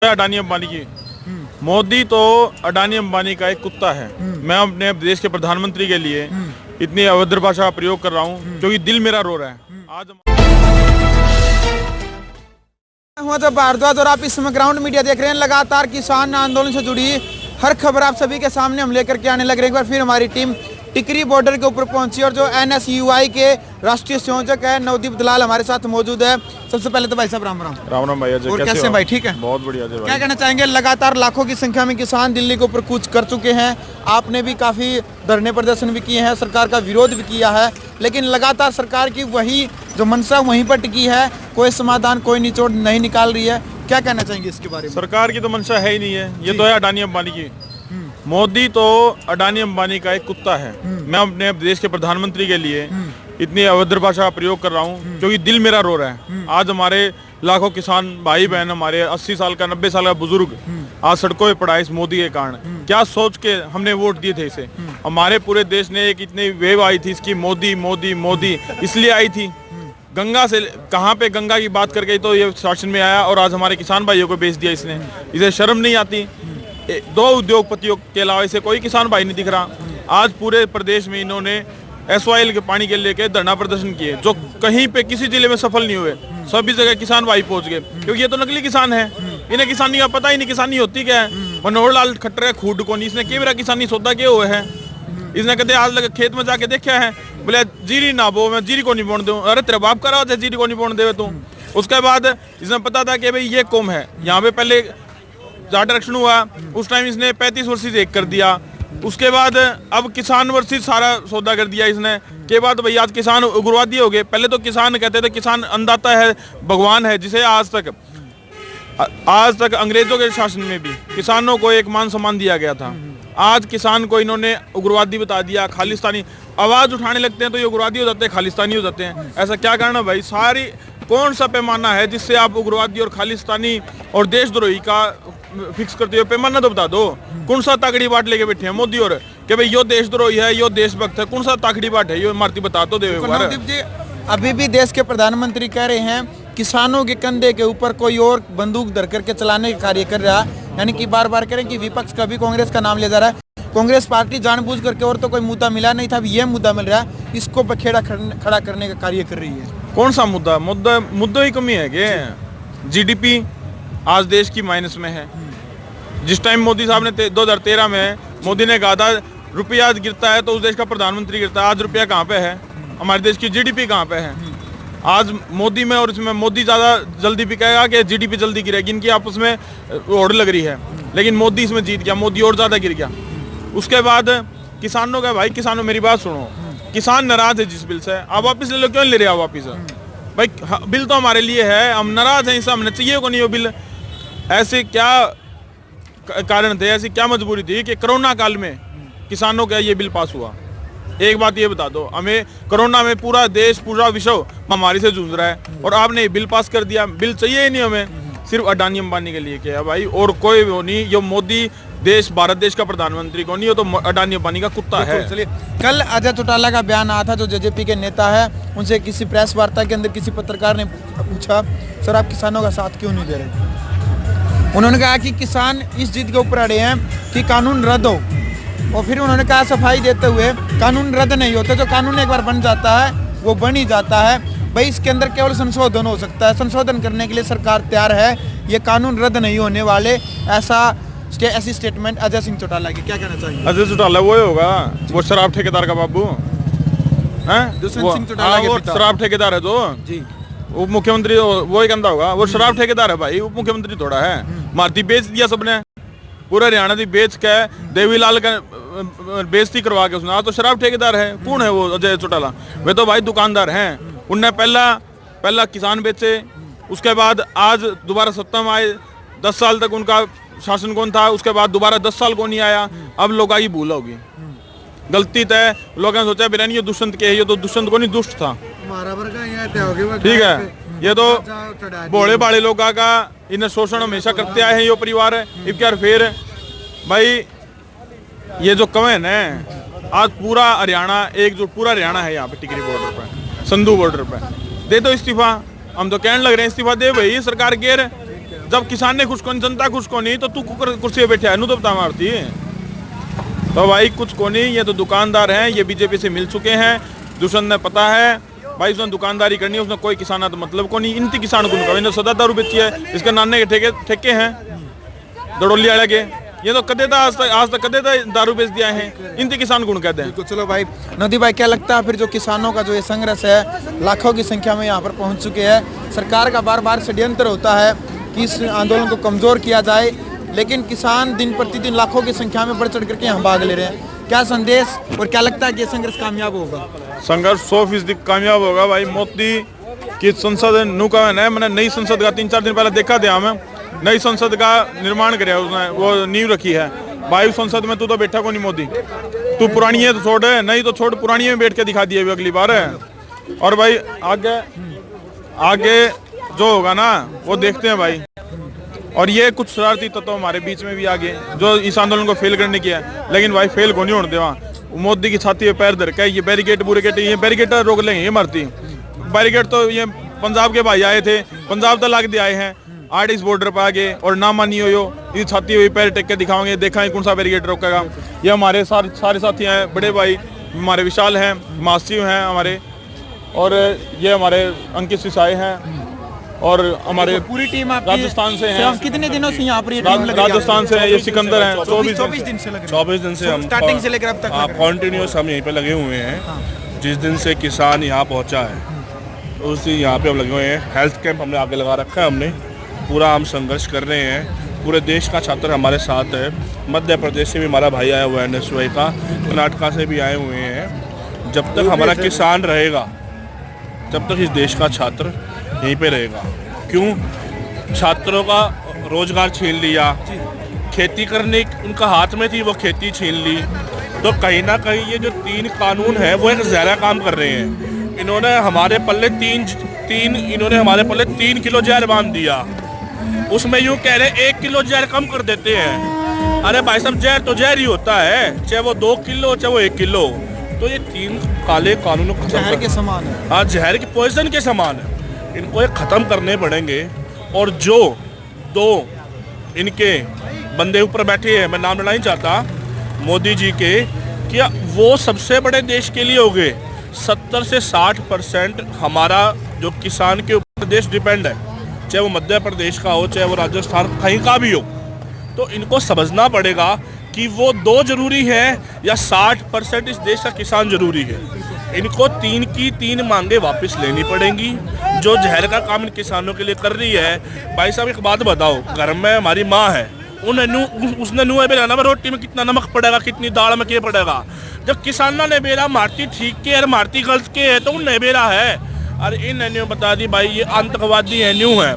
अडानी अंबानी की। मोदी तो अडानी अंबानी का एक कुत्ता है। मैं अपने देश के प्रधानमंत्री के लिए इतनी अभद्र भाषा का प्रयोग कर रहा हूँ क्योंकि दिल मेरा रो रहा है। आज हुआ तो भारद्वाज और आप इस समय ग्राउंड मीडिया देख रहे हैं। लगातार किसान आंदोलन से जुड़ी हर खबर आप सभी के सामने हम लेकर के आने लग रहे हैं। एक बार फिर हमारी टीम टिकरी बॉर्डर के ऊपर पहुंची और जो NSUI के राष्ट्रीय संयोजक है नवदीप दलाल हमारे साथ मौजूद है। सबसे पहले तो भाई साहब राम राम। राम राम भैया जी, और कैसे भाई? ठीक है, बहुत बढ़िया जी। क्या कहना चाहेंगे? लगातार लाखों की संख्या में किसान दिल्ली के ऊपर कूच कर चुके हैं। आपने भी काफी धरने प्रदर्शन भी किए हैं, सरकार का विरोध भी किया है, लेकिन लगातार सरकार की वही जो मंशा वहीं पर टिकी है, कोई समाधान कोई निचोड़ नहीं निकाल रही है। क्या कहना चाहेंगे इसके बारे में? सरकार की तो मंशा है ही नहीं है, ये तो है अडानी अंबानी की। मोदी तो अडानी अंबानी का एक कुत्ता है। मैं अपने देश के प्रधानमंत्री के लिए इतनी अभद्र भाषा का प्रयोग कर रहा हूँ क्योंकि दिल मेरा रो रहा है। आज हमारे लाखों किसान भाई बहन, हमारे 80 साल का 90 साल का बुजुर्ग आज सड़कों पे पड़ा इस मोदी के कारण। क्या सोच के हमने वोट दिए थे इसे? हमारे पूरे देश ने एक इतनी वेव आई थी इसकी, मोदी मोदी मोदी, इसलिए आई थी। गंगा से कहाँ पे गंगा की बात करके तो ये शासन में आया और आज हमारे किसान भाइयों को बेच दिया इसने। इसे शर्म नहीं आती? दो उद्योगपतियों के अलावा इसे कोई किसान भाई नहीं दिख रहा। आज पूरे प्रदेश में इन्होंने SYL के पानी के लेके धरना प्रदर्शन किए, जो कहीं पे किसी जिले में सफल नहीं हुए। सभी जगह किसान भाई पहुंच गए क्योंकि ये तो नकली किसान है, इन्हें किसानी का पता ही नहीं। किसानी होती क्या है? मनोहर लाल खट्टर खूड को नहीं, इसने केवरा किसानी सौदा किए हुए है। इसने कहते आज लगे खेत में जाके देखा है, बोले जीरी ना बो, मैं जीरी को नहीं बोन दूं। अरे तेरे बाप करा जीरी को नहीं बोन देवे तू। उसके बाद इसने पता था कि भाई ये कौम है, यहाँ पे पहले जाट आरक्षण हुआ, उस टाइम इसने 35 वर्षी से एक कर दिया। उसके बाद अब किसान वर्षी सारा सौदा कर दिया इसने। के बाद भाई आज किसान उग्रवादी हो गए। पहले तो किसान कहते थे किसान अन्नदाता है, भगवान है, जिसे आज तक अंग्रेजों के शासन में भी किसानों को एक मान सम्मान दिया गया था। आज किसान को इन्होंने उग्रवादी बता दिया, खालिस्तानी। आवाज उठाने लगते हैं तो ये उग्रवादी हो जाते हैं, खालिस्तानी हो जाते हैं। ऐसा क्या करना भाई? सारी कौन सा पैमाना है जिससे आप उग्रवादी और खालिस्तानी और देशद्रोही का फिक्स करते हो? पैमाना तो बता दो। कौन सा ताकड़ी बाट लेके बैठे हैं मोदी और कि भाई यो देशद्रोही है, यो देशभक्त है? कौन सा ताकड़ी बाट है? यो मारती बता तो दे। नवदीप जी, अभी भी देश के प्रधानमंत्री कह रहे हैं किसानों के कंधे के ऊपर कोई और बंदूक धर करके चलाने का कार्य कर रहा है। यानी कि बार बार कह रहे हैं कि विपक्ष का भी कांग्रेस का नाम ले जा रहा है। कांग्रेस पार्टी जानबूझ करके और तो कोई मुद्दा मिला नहीं था, अब यह मुद्दा मिल रहा है, इसको बखेड़ा खड़ा करने का कार्य कर रही है। कौन सा मुद्दा ही कमी है कि GDP आज देश की माइनस में है। जिस टाइम मोदी साहब ने 2013 में मोदी ने कहा था रुपया गिरता है तो उस देश का प्रधानमंत्री गिरता है। आज रुपया कहाँ पे है? हमारे देश की GDP कहाँ पे है? आज मोदी में और इसमें मोदी ज़्यादा जल्दी बिकेगा कि GDP जल्दी गिरेगी? इनकी आपस में होड़ लग रही है, लेकिन मोदी इसमें जीत गया, मोदी और ज़्यादा गिर गया। उसके बाद किसानों का, भाई किसानों मेरी बात सुनो, किसान नाराज है जिस बिल से, आप वापस ले लो। क्यों ले रहे हो वापस? भाई बिल तो हमारे लिए है, हम नाराज हैं, इससे हमने चाहिए को नहीं हो बिल। ऐसे क्या कारण थे, ऐसी क्या मजबूरी थी कि कोरोना काल में किसानों का ये बिल पास हुआ? एक बात ये बता दो हमें, कोरोना में पूरा देश पूरा विश्व महामारी से जूझ रहा है और आपने ये बिल पास कर दिया। बिल चाहिए ही नहीं हमें, सिर्फ अडानी अंबानी के लिए क्या भाई? और कोई वो नहीं। जो मोदी देश, भारत देश का प्रधानमंत्री को नहीं हो तो अडानी अंबानी का कुत्ता है। चलिए, कल अजय चौटाला का बयान आया था, जो JJP के नेता है, उनसे किसी प्रेस वार्ता के अंदर किसी पत्रकार ने पूछा, सर आप किसानों का साथ क्यों नहीं दे रहे? उन्होंने कहा कि किसान इस जिद के ऊपर अड़े हैं कि कानून रद्द हो, और फिर उन्होंने कहा सफाई देते हुए कानून रद्द नहीं होता, जो कानून एक बार बन जाता है वो बन ही जाता है। भाई इसके अंदर केवल संशोधन हो सकता है, संशोधन करने के लिए सरकार तैयार है, ये कानून रद्द नहीं होने वाले। ऐसी स्टेटमेंट अजय सिंह चौटाला की। क्या कहना चाहिए? अजय चौटाला वो होगा, वो शराब ठेकेदार का बाबू है, दुष्यंत सिंह चौटाला के पिता। शराब ठेकेदार है जो जी, उप मुख्यमंत्री वो ही कहता होगा। वो शराब ठेकेदार है भाई, उप मुख्यमंत्री थोड़ा है। मारती बेच दिया सबने, पूरा हरियाणा की बेच के देवीलाल का बेइज्जती करवा के उसने। तो शराब ठेकेदार है। कौन है वो अजय चौटाला? वे तो भाई दुकानदार हैं। उनने पहला किसान बेचे, उसके बाद आज दोबारा सत्ता में आए। 10 साल तक उनका शासन कौन था? उसके बाद दोबारा 10 साल कौन नहीं आया। अब लोग की भूल होगी, गलती तय। लोगों ने सोचा बिना ये दुष्यंत के है, ये तो दुष्यंत को नहीं दुष्ट था। ठीक है, ये तो भोले भाले लोग का इन्हें शोषण हमेशा करते आए हैं ये परिवार है। अब क्या फिर भाई ये जो कमेंट है, आज पूरा हरियाणा एकजुट, पूरा हरियाणा है यहाँ पे टिकरी बॉर्डर पे, संधू बॉर्डर पे। दे दो इस्तीफा। हम तो कहने लग रहे हैं इस्तीफा दे भाई, सरकार गिर जब किसान ने खुश को नहीं, जनता खुश को नहीं, तो तू कुर्सी पे बैठा है नू तो बता मारती है। तो भाई कुछ को नहीं, ये तो दुकानदार हैं, ये बीजेपी से मिल चुके हैं, दुष्यंत ने पता है भाई, उसने दुकानदारी करनी है, उसने कोई किसान तो मतलब को नहीं, इनती किसान को नहीं, सदा दारू बेची है, इसके नाने के ठेके हैं दड़ोली वाले के, ये तो कदे था आज तक कदे था दारू बेच दिया है, इनती किसान गुण कहते हैं। तो चलो भाई नदी भाई, क्या लगता है फिर जो किसानों का जो ये संघर्ष है, लाखों की संख्या में यहाँ पर पहुँच चुके हैं, सरकार का बार बार षड्यंत्र होता है कि इस आंदोलन को कमजोर किया जाए, लेकिन किसान दिन प्रतिदिन लाखों की संख्या में बढ़ चढ़ करके यहाँ भाग ले रहे हैं, क्या संदेश और क्या लगता है कि ये संघर्ष कामयाब होगा? संघर्ष 100% कामयाब होगा भाई। मोदी की संसद नु का है, मैंने नई संसद का 3-4 दिन पहले देखा था, हमें नई संसद का निर्माण कराया उसने, वो नींव रखी है भाई। संसद में तू तो बैठा को नहीं मोदी, तू पुरानी है तो छोड़, नहीं तो छोड़, पुरानी में बैठ के दिखा दिए अगली बार है। और भाई आगे जो होगा ना वो देखते हैं भाई। और ये कुछ शरारती तत्व हमारे बीच में भी आगे जो इस आंदोलन को फेल करने की है, लेकिन भाई फेल को नहीं होने देवा। मोदी की छाती पे पैर धर के ये बैरिकेड बुरिकेड, ये बैरिकेड रोक लेंगे, ये मरती बैरिकेड तो ये पंजाब के भाई आए थे, पंजाब तक लाग दे आए हैं आर्टिस्ट बॉर्डर पर आगे, और ना मानी हो ये छाती हुई पैर टेक के दिखाओगे, देखा कौन सा बैरिकेड रोकेगा। ये हमारे सारे साथी हैं, बड़े भाई हमारे विशाल हैं, मासिव हैं हमारे, और ये हमारे अंकित सिसाई हैं, और हमारे पूरी टीम राजस्थान से हैं। कितने दिनों से यहाँ पर ये टीम लगी? राजस्थान से है, ये सिकंदर हैं। 24 दिन से लगे, 24 दिन से हम स्टार्टिंग से लेकर अब तक कॉन्टिन्यूस हम यहीं पे लगे हुए हैं। जिस दिन से किसान यहाँ पहुँचा है उस दिन यहाँ पे हम लगे हुए हैं। हेल्थ कैंप हमने आगे लगा रखा है, हमने पूरा हम संघर्ष कर रहे हैं। पूरे देश का छात्र हमारे साथ है, मध्य प्रदेश से भी हमारा भाई आया हुआ है NSY का, कर्नाटका से भी आए हुए हैं। जब तक हमारा किसान रहेगा तब तक इस देश का छात्र यहीं पे रहेगा। क्यों? छात्रों का रोजगार छीन लिया, खेती करने उनका हाथ में थी, वो खेती छीन ली। तो कहीं ना कहीं ये जो 3 कानून है वो एक ज़्यादा काम कर रहे हैं। इन्होंने हमारे पल्ले 3 किलो जहर बांध दिया, उसमें यूँ कह रहे 1 किलो जहर कम कर देते हैं। अरे भाई साहब, जहर तो जहर ही होता है, चाहे वो 2 किलो चाहे वो 1 किलो। तो ये 3 काले कानूनों को जहर के समान है। हाँ, जहर के पॉइजन के समान है, इनको ये ख़त्म करने पड़ेंगे। और जो 2 इनके बंदे ऊपर बैठे हैं, मैं नाम लेना नहीं चाहता, मोदी जी के, क्या वो सबसे बड़े देश के लिए हो गए? 70 से 60% हमारा जो किसान के ऊपर देश डिपेंड है, चाहे वो मध्य प्रदेश का हो चाहे वो राजस्थान कहीं का भी हो। तो इनको समझना पड़ेगा कि वो 2 जरूरी है या 60% इस देश का किसान जरूरी है। इनको 3 की 3 मांगे वापस लेनी पड़ेंगी। जो जहर का काम इन किसानों के लिए कर रही है, भाई साहब एक बात बताओ, घर में हमारी माँ है, उसने नुआ बेला में रोटी में कितना नमक पड़ेगा, कितनी दाल में क्या पड़ेगा। जब किसाना ने बेला मारती ठीक के और मारती गलत के है तो उन्हें बेला है। अरे इन एन्यू बता दी भाई, ये आतंकवादी एन्यू है।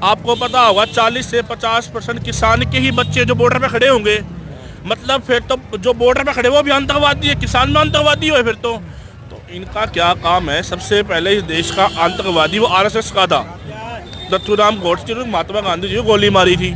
आपको पता होगा 40 से 50% किसान के ही बच्चे जो बॉर्डर पे खड़े होंगे, मतलब फिर तो जो बॉर्डर पे खड़े वो भी आतंकवादी है, किसान में आतंकवादी हो फिर तो इनका क्या काम है? सबसे पहले इस देश का आतंकवादी वो RSS का था, दत्तूराम गोडसे, महात्मा गांधी जी को गोली मारी थी।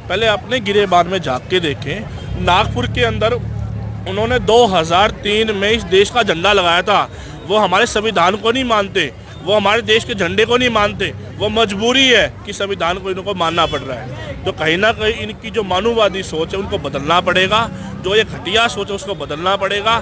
पहले अपने गिरेबान में झाँक के देखें। नागपुर के अंदर उन्होंने 2003 में इस देश का झंडा लगाया था। वो हमारे संविधान को नहीं मानते, वो हमारे देश के झंडे को नहीं मानते, वो मजबूरी है कि संविधान को इनको मानना पड़ रहा है। तो कहीं ना कहीं इनकी जो मानववादी सोच है उनको बदलना पड़ेगा, जो ये घटिया सोच है उसको बदलना पड़ेगा।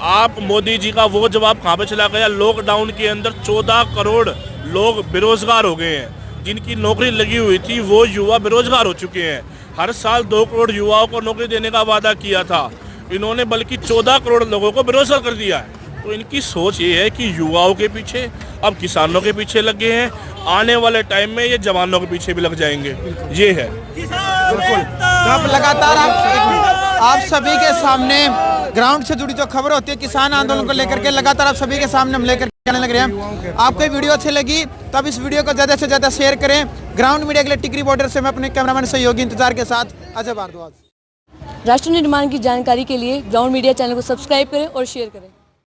आप मोदी जी का वो जवाब कहाँ पे चला गया? लॉकडाउन के अंदर 14 करोड़ लोग बेरोजगार हो गए हैं, जिनकी नौकरी लगी हुई थी वो युवा बेरोजगार हो चुके हैं। हर साल 2 करोड़ युवाओं को नौकरी देने का वादा किया था, इन्होंने बल्कि 14 करोड़ लोगों को बेरोजगार कर दिया है। तो इनकी सोच ये है कि युवाओं के पीछे, अब किसानों के पीछे लगे हैं, आने वाले टाइम में ये जवानों के पीछे भी लग जाएंगे। ये है बिल्कुल। तो अब लगातार आप सभी के सामने ग्राउंड से जुड़ी जो खबर होती है किसान आंदोलन को लेकर के, लगातार आप सभी के सामने हम लेकर के आने लग रहे हैं। आपको ये वीडियो अच्छी लगी तब इस वीडियो को ज़्यादा से ज़्यादा शेयर करें। ग्राउंड मीडिया के लिए टिकरी बॉर्डर से मैं अपने कैमरामैन सहयोगी इंतजार के साथ अजय भारद्वाज। राष्ट्र निर्माण की जानकारी के लिए ग्राउंड मीडिया चैनल को सब्सक्राइब करें और शेयर करें।